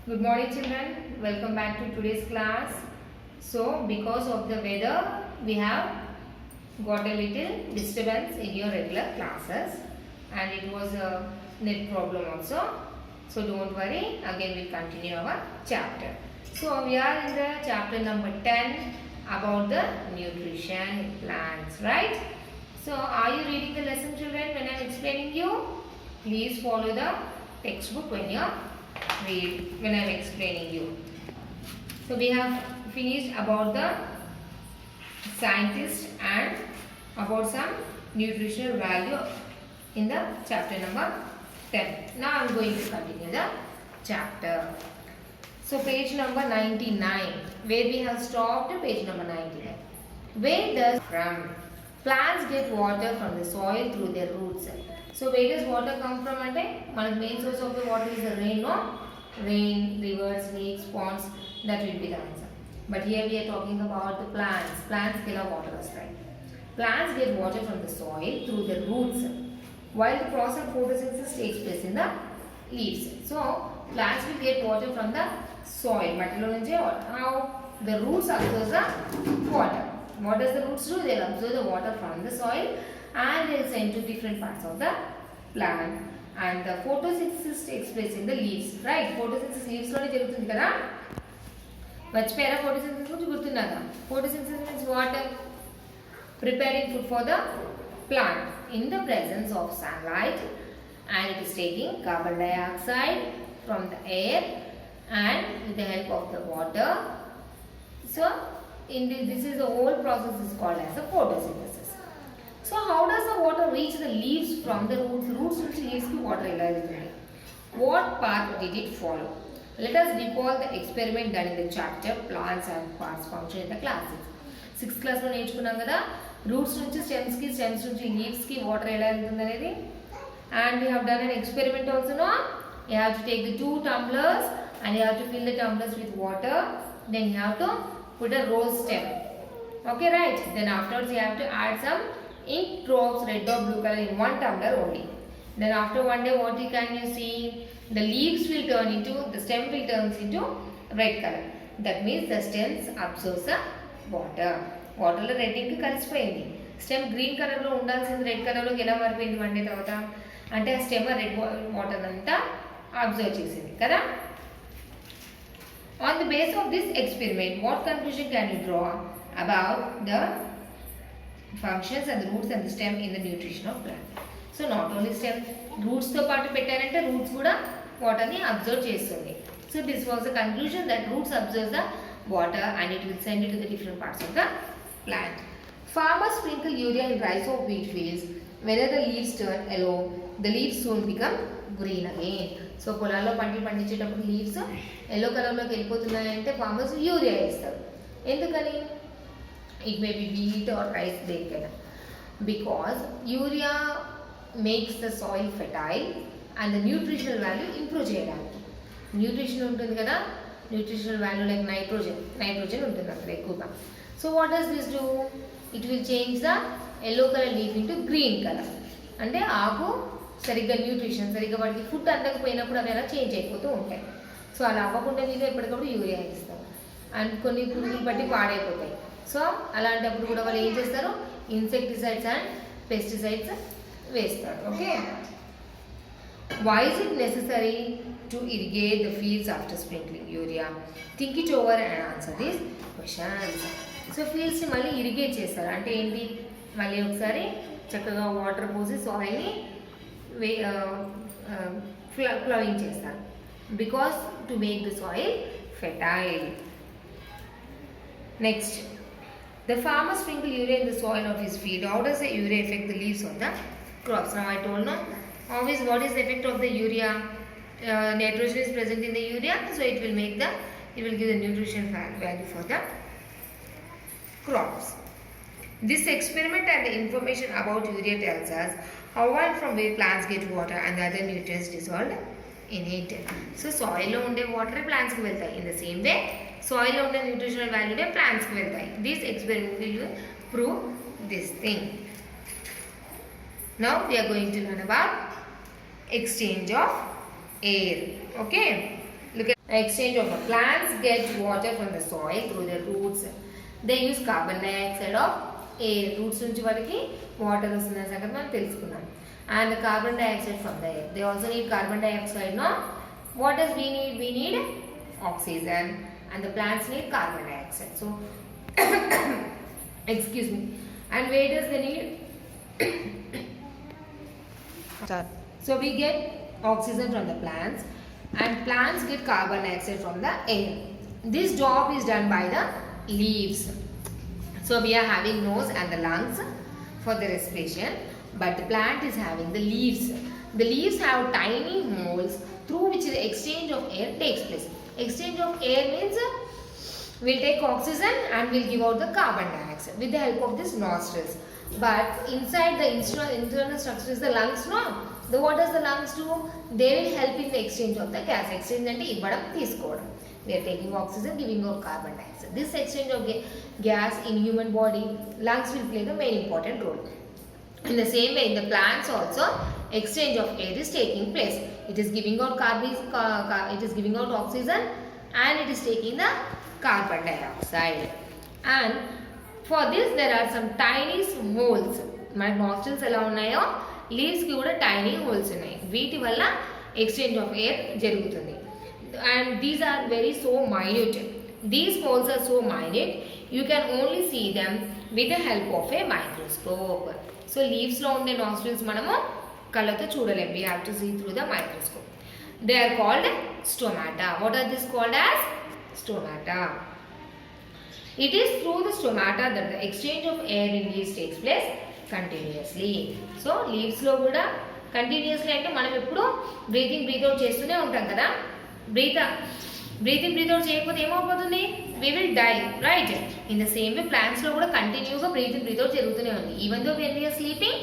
Good morning children, welcome back to today's class. So because of the weather we have got a little disturbance in your regular classes and it was a net problem also. So don't worry, again we'll continue our chapter. So we are in the chapter number 10 about the nutrition in plants, right? So are you reading the lesson children when I am explaining you? Please follow the textbook when you read when I am explaining you. So we have finished about the scientist and about some nutritional value in the chapter number 10. Now I am going to continue the chapter. So page number 99, where we have stopped, page number 99. Where does plants get water from the soil through their roots? So where does water come from? Our main source of the water is the rain, no? Rain, rivers, lakes, ponds, that will be the answer. But here we are talking about the plants. Plants get water, right? Plants get water from the soil through the roots, while the process of photosynthesis takes place in the leaves. So plants will get water from the soil. How the roots absorb the water. What does the roots do? They absorb the water from the soil and they will send to different parts of the plant. And the photosynthesis takes place in the leaves, right? Photosynthesis leaves lo jarugutundi kada. Vachipera photosynthesis gurinchi gurtunnada. Photosynthesis means what? Preparing food for the plant in the presence of sunlight, and it is taking carbon dioxide from the air and with the help of the water. So this is the whole process is called as a photosynthesis. So how does the water reach the leaves from the roots? Roots to leaves ki water illa. What path did it follow? Let us recall the experiment done in the chapter Plants and Parts Function in the class 6. 6th class lo నేర్చుకున్నాం కదా, roots నుంచి stems నుంచి leaves ki water ella వెళ్తుంది అనేది. And we have done an experiment also, no? You have to take the 2 tumblers and you have to fill the tumblers with water. Then you have to put a rose stem. Okay, right? Then afterwards you have to add some ink drops, red or blue color, in 1 tumbler only. Then after 1 day, what can you see? The leaves will turn into, the stem will turn into red color. That means the stems absorb the water. Water lo red ink కలిసిపోయింది. Stem green color లో ఉండాల్సింది red colour లోకి ఎలా మారిపోయింది 1 day తర్వాత? అంటే ఆ stem red water అంతా అబ్జర్వ్ చేసింది కదా. On the basis of this experiment, what conclusion can you draw about the functions and the roots and the stem in the nutrition of plant? So not only stem, roots తో పాటు పెట్టారంటే roots కూడా water ని observe చేస్తుంది. So this was the conclusion that roots absorb the water and it will send it to the different parts of the plant. Farmers sprinkle urea in rice or wheat fields. Whenever the leaves turn yellow, the leaves soon become green again. So పొలాల్లో పంటలు పండించేటప్పుడు leaves yellow కలర్లోకి వెళ్ళిపోతున్నాయంటే farmers urea వేస్తారు. ఎందుకని? It may be wheat or rice దేనికైనా. Because urea makes the soil fertile and the nutritional value improve చేయడానికి. Nutrition ఉంటుంది కదా, nutritional value like nitrogen ఉంటుంది అక్కడ ఎక్కువగా. So what does this do? It will change the yellow colour leaf into green colour. అంటే ఆకు సరిగ్గా nutrition సరిగ్గా వాటికి ఫుడ్ అందకపోయినప్పుడు అవి అలా చేంజ్ అయిపోతూ ఉంటాయి. సో అలా అవ్వకుండా మీద ఎప్పటికప్పుడు యూరియా ఇస్తారు అండ్ కొన్ని పురుగులు బట్టి పాడైపోతాయి. సో అలాంటప్పుడు కూడా వాళ్ళు ఏం చేస్తారు? ఇన్సెక్టిసైడ్స్ అండ్ పెస్టిసైడ్స్ వేస్తారు. Okay, why is it necessary to irrigate the fields after sprinkling urea? Think it over and answer these questions. So ఫీల్డ్స్ని మళ్ళీ ఇరిగేట్ చేస్తారు అంటే ఏంటి? మళ్ళీ ఒకసారి చక్కగా వాటర్ పోసి సాయిల్ని ఫ్లవింగ్ చేస్తారు. Because to make the soil fertile. Next, the farmer sprinkle urea in the soil of his field. How does the urea affect the leaves of the crops? Now I told, no, always what is the effect of the urea? Nitrogen is present in the urea, so it will give the nutrition value for the crops. This experiment and the information about urea tells us how and from where plants get water and the other nutrients dissolved in it. So soil lo unde water plants ki veltayi. In the same way, soil lo unde nutritional value plants ki veltayi. This experiment will prove this thing. Now we are going to learn about exchange of air. Okay, look at exchange of plants get water from the soil through their roots. They use carbon dioxide of air. Roots నుంచి వాళ్ళకి water వస్తున్న సంగతి మనం తెలుసుకున్నాం. And the carbon dioxide from the air. They also need carbon dioxide, no? What does we need? We need oxygen, and the plants need carbon dioxide. So, excuse me. And where does they need? So we get oxygen from the plants, and plants get carbon dioxide from the air. This job is done by the leaves. So we are having nose and the lungs for the respiration, but the plant is having the leaves. The leaves have tiny holes through which the exchange of air takes place. Exchange of air means we'll take oxygen and we'll give out the carbon dioxide with the help of these nostrils. But inside the internal structure is the lungs, no? What does the lungs do? They will help in the exchange of the gas. Exchange ante ivvadam teesukovam. We are taking oxygen, giving out carbon dioxide. This exchange of gas in human body, lungs will play the main important role. In the same way, in the plants also, exchange of air is taking place. It is giving out it is giving out oxygen, and it is taking the carbon dioxide. And for this, there are some tiny holes. My nostrils ఎలా ఉన్నాయో leaves కి కూడా tiny holes ఉన్నాయి. వీటి వల్ల exchange of air జరుగుతుంది. And these are very so minute. These holes are so minute, you can only see them with the help of a microscope. So leaves లో ఉండే nostrils మనము కళ్ళతో చూడలేం. We have to see through the microscope. They are called stomata. What are these called as? Stomata. It is through the stomata that the exchange of air in leaves takes place continuously. So leaves లో కూడా continuously అంటే మనం ఎప్పుడు breathing breath out చేస్తూనే ఉంటాం కదా. Breath in breath out చేయకపోతే ఏమవుతుంది? We will die, right? In the same way, plants లో కూడా కంటిన్యూగా బ్రీత్ ఇన్ బ్రీత్ అవుట్ జరుగుతూనే ఉంది. Even though when we are sleeping,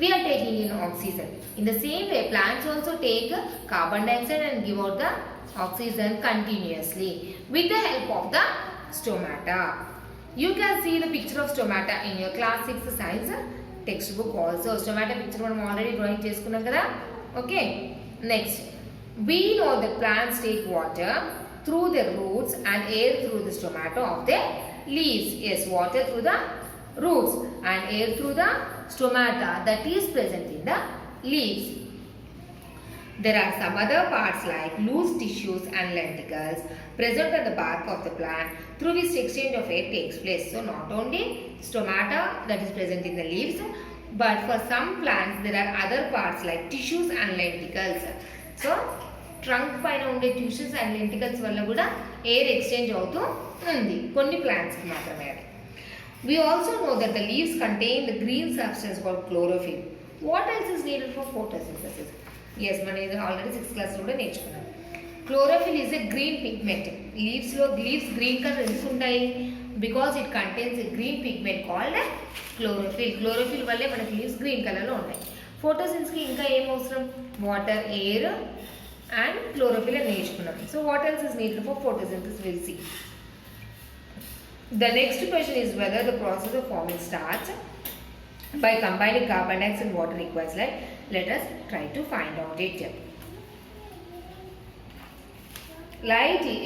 we are taking in oxygen. In the same way, plants also take carbon dioxide and give out the oxygen continuously with the help of the stomata. You can see the picture of stomata in your class 6 science textbook also. Stomata picture మనం already drawing చేసుకున్నాం కదా. Okay. Next, we know that plants take water through their roots and air through the stomata of their leaves. Yes, water through the roots and air through the stomata that is present in the leaves. There are some other parts like loose tissues and lenticles present at the bark of the plant through which exchange of air takes place. So not only stomata that is present in the leaves, but for some plants there are other parts like tissues and lenticles. So trunk పైన ఉండే tissues and లెంటికల్స్ వల్ల కూడా air exchange అవుతూ ఉంది కొన్ని ప్లాంట్స్కి మాత్రమే అది. We also know that the leaves contain the green substance called chlorophyll. What else is needed for photosynthesis? Yes, మనం ఇది ఆల్రెడీ 6th క్లాస్ కూడా నేర్చుకున్నాం. Chlorophyll is a green pigment. Leaves green color ఎందుకు ఉంటాయి? Because it contains a green pigment called chlorophyll. Chlorophyll వల్లే మనకి leaves green కలర్లో ఉన్నాయి. ఫోటోసిన్స్కి ఇంకా ఏం అవసరం? Water, air and chlorophyll and నేర్చుకున్నాం. So what else is needed for photosynthesis? We'll see. The next question is whether the process of forming starch by combining carbon dioxide and water requires light. Let us try to find out it.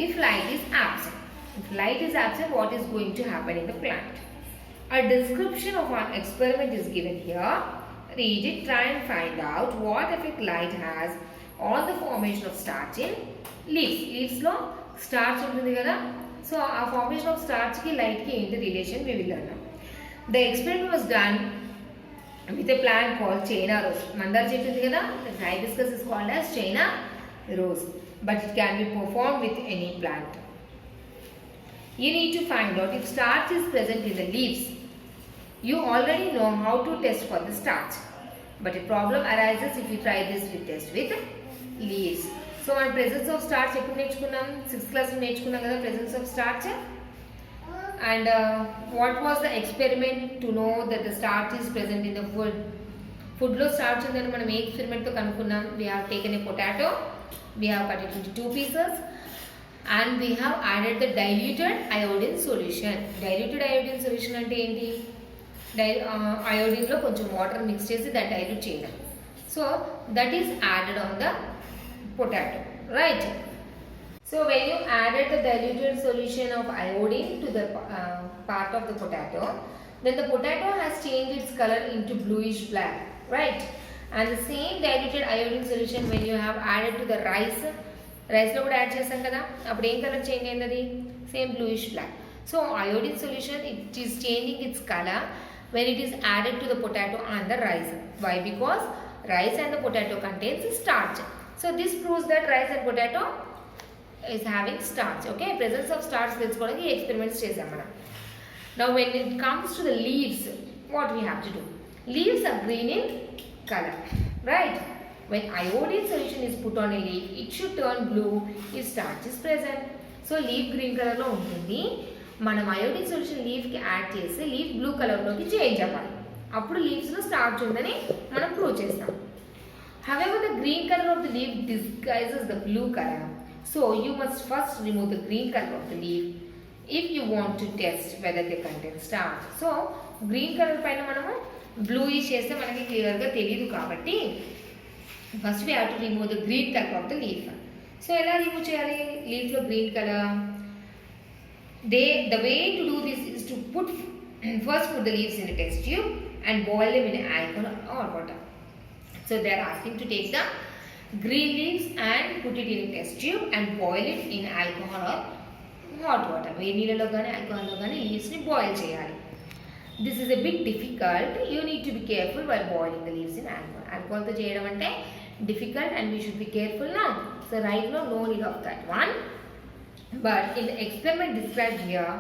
If light is absent, what is going to happen in the plant? A description of an experiment is given here. Read it, try and find out what effect light has on the formation of starch in leaves. Leaves లో starch ఉంటుంది కదా. So ఆ formation of starch కి light కి ఏంటి relation we will learn. The experiment was done with a plant called China rose. మందార చెట్టు ఉంది కదా. The hibiscus is called as China rose, but it can be performed with any plant. You need to find out if starch is present in the leaves. You already know how to test for the starch, but a problem arises if you try this test with leaves. So మన presence of starch ఎప్పుడు నేర్చుకున్నాం? 6th class లో నేర్చుకున్నాం కదా presence of starch. And what was the experiment to know that the starch is present in the food? Food లో starch ఉందని మనం ఏ experiment తో కనుక్కున్నాం? We have taken a potato, we have cut it into 2 pieces, and we have added the diluted iodine solution. Diluted iodine solution అంటే ఏంటి? iodine లో కొంచెం water mix చేసి that dilute చేయడం. So that is added on the potato, right? So when you added the diluted solution of iodine to the part of the potato, then the potato has changed its color into bluish black, right? And the same diluted iodine solution when you have added to the rice లో కూడా add చేసాం కదా, అప్పుడు ఏం colour change అయింది? Same bluish black. So iodine solution, it is changing its color when it is added to the potato and the rice. Why? Because rice and the potato contains starch. So this proves that rice and potato is having starch. Okay, presence of starch తెలుసుకోవడానికి experiments చేసాం మనం. Now when it comes to the leaves, what we have to do? Leaves are green in color, right? When iodine solution is put on a leaf, it should turn blue if starch is present. So leaf green color లో ఉంటుంది. మనం iodine solution leaf కి add చేస్తే leaf blue color లోకి change అవ్వాలి. అప్పుడు leaves లో starch ఉందని మనం ప్రూవ్ చేస్తాం. However, the green color of the leaf disguises the blue color. So you must first remove the green color of the leaf if you want to test whether they contain starch. So green color పైన మనము bluish చేస్తే మనకి clear గా తెలియదు కాబట్టి first we have to remove the green color of the leaf. So ఎలా remove చేయాలి leaf లో green colour? The way to do this is to first put the leaves in a test tube and boil them in alcohol or water. So they are asking to take the green leaves and put it in a test tube and boil it in alcohol or hot water. వేడి నీళ్ళలో కానీ ఆల్కహాల్లో కానీ లీవ్స్ని boil చేయాలి. This is a bit difficult. You need to be careful while boiling the leaves in alcohol. ఆల్కహాల్తో చేయడం అంటే difficult and we should be careful now. So right now no need of that one. But in the experiment described here,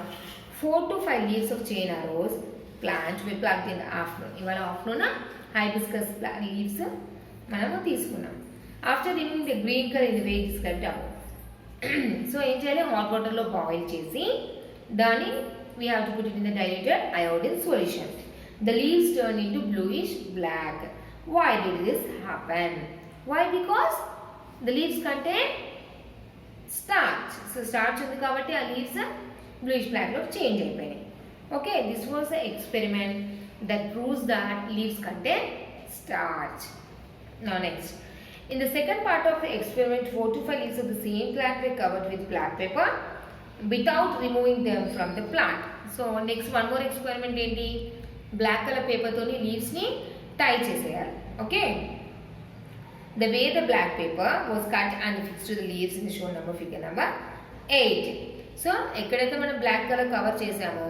4 to 5 leaves of chaina rose plant were plucked in the afternoon. ఇవాళ afternoon hibiscus leaves మనము తీసుకున్నాం. After removing the green color in the way described above. So ఏం చేయాలి? Hot వాటర్లో boil చేసి దాన్ని we have to put it in the diluted iodine solution. The leaves turn into bluish black. Why did this happen? Why? Because the leaves contain starch. So starch ఉంది కాబట్టి ఆ leaves bluish black లో change అయిపోయినాయి. Okay, this was the experiment that proves that leaves contain starch. Now next, in the second part of the experiment, 4 to 5 leaves of the same plant were covered with black paper without removing them from the plant. So next one more experiment ఏంటి? Black colour paper తోని leaves ని టై చేసేయాలి. Okay, the way the black paper was cut and fixed to the leaves in the shown number figure number 8. So ఎక్కడైతే మనం black colour cover చేసామో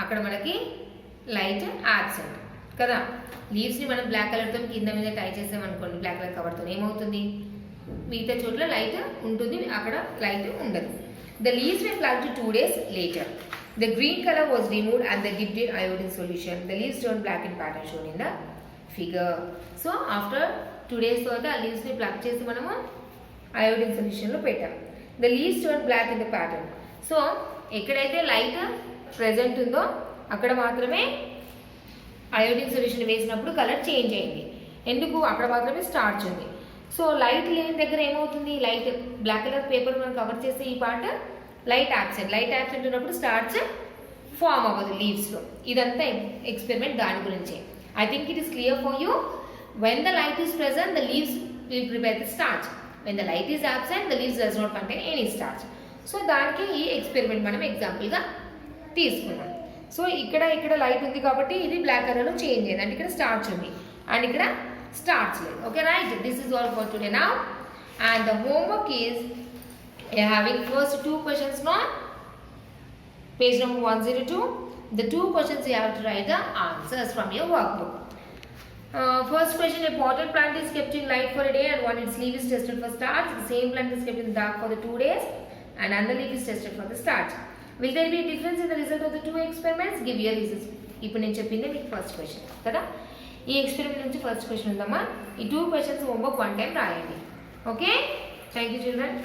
అక్కడ మనకి light absent కదా. లీవ్స్ ని మనం బ్లాక్ కలర్ తో కింద మీద టై చేసామనుకోండి బ్లాక్ కలర్ కవర్ తో ఏమవుతుంది? మిగతా చోట్ల లైట్ ఉంటుంది, అక్కడ లైట్ ఉండదు. The leaves were plucked 2 days later. The green color was removed and they dipped in iodine solution. The leaves turned black in pattern shown in the figure. So after 2 days తర్వాత ఆ leaves ని pluck చేసి మనము iodine solution లో పెట్టాం. The leaves turned black in the pattern. So ఎక్కడైతే light present ఉందో అక్కడ మాత్రమే iodine solution వేసినప్పుడు కలర్ చేంజ్ అయింది. ఎందుకు? అక్కడ మాత్రమే స్టార్చ్ ఉంది. సో లైట్ లేని దగ్గర ఏమవుతుంది? లైట్ బ్లాక్ కలర్ పేపర్ మనం కవర్ చేస్తే ఈ పార్ట్ లైట్ యాబ్సెంట్ ఉన్నప్పుడు స్టార్చ్ ఫామ్ అవ్వదు లీవ్స్లో. ఇదంతా ఎక్స్పెరిమెంట్ దాని గురించే. I think it is clear for you. When the light is present the leaves will prepare the starch. When the light is absent the leaves does not contain any starch. So దానికి ఈ experiment మనం ఎగ్జాంపుల్గా తీసుకున్నాం. So ఇక్కడ light ఉంది కాబట్టి ఇది black కలర్లో చేంజ్ అయింది, అంటే ఇక్కడ స్టార్చ్ ఉంది అండ్ ఇక్కడ స్టార్చ్ లేదు. Okay right, this is all for today now. And the homework is having first 2 questions now, page number 102. The 2 questions you have to write the answers from your workbook. First question, a potted plant is kept in light for a day and one its leaf is tested for starch. The same plant is kept in the dark for the 2 days and another leaf is tested for the starch. Will there be a difference in the result of the 2 experiments? Give your reasons. ఇప్పుడు నేను చెప్పింది మీకు first question కదా. ఈ experiment నుంచి first question ఉందమ్మా. ఈ 2 questions homework 1 time రాయండి. Okay, thank you children.